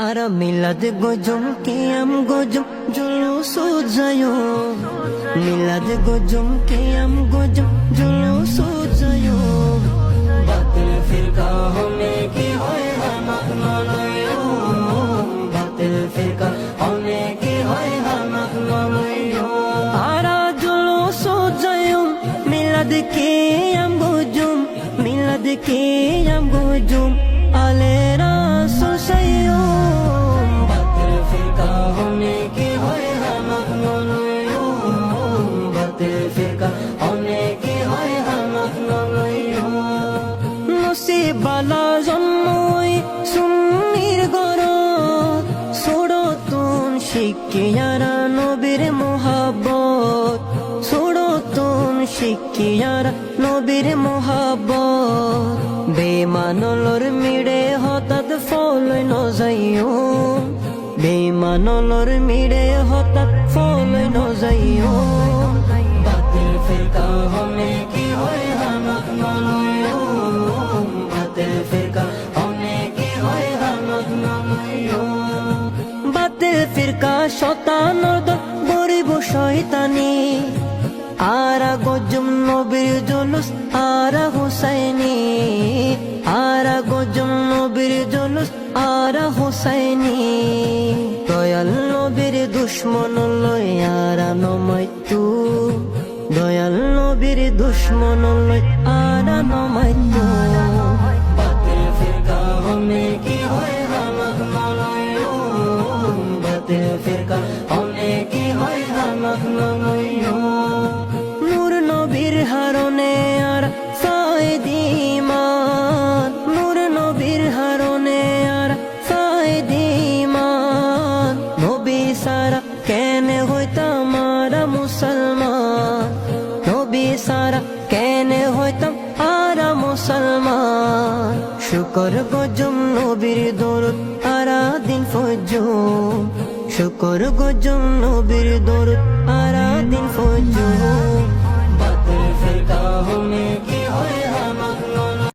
Ara milad gojum kiyam gojum julusu jayo milad gojum kiyam gojum julusu jayo batil firqa hone ki hoy hamak manayo batil firqa hone ki hoy hamak manayo ara julusu jayo milad kiyam gojum alera susayo বালা জন্মই সুন্নির গরত ছোড়তুন শিখিয়ারা নবীর মোহাব্বত ছোড়তুন শিখিয়ারা নবীর মোহাব্বত বেমানলর মিড়ে হঠাৎ ফলই নজাইও বেমানলর মিড়ে হঠাৎ ফলই নজাইও বাতিল ফিরকা হমে কি হয় হামাক মানয়ো বাতিল ফিরকা শতানদ গরিব শয়তানি আরা গজম নবীর জুলুস আরা হুসাইনি আরা গজম নবীর জুলুস আরা হুসাইনি দয়াল নবীর দুশ্মন লই আরা নমাইতু দয়াল নবীর দুশ্মন লই আরা নমাইতু বাতিল ফিরকা হমে কি হয় হামাক মানায়ো বাতিল ফিরকা হমে কি হয় হামাক মানায়ো নূর নবীর হারনে আর ফায়দিমান নূর নবীর হারনে আর ফায়দিমান নবী সারা কেনে হইতাম আরা মুসলমান নবী সারা কেনে হইতাম আরা মুসলমান শুকর গজম নবীর দরুদ আরা দিন ফজর শুকর গজম নবীর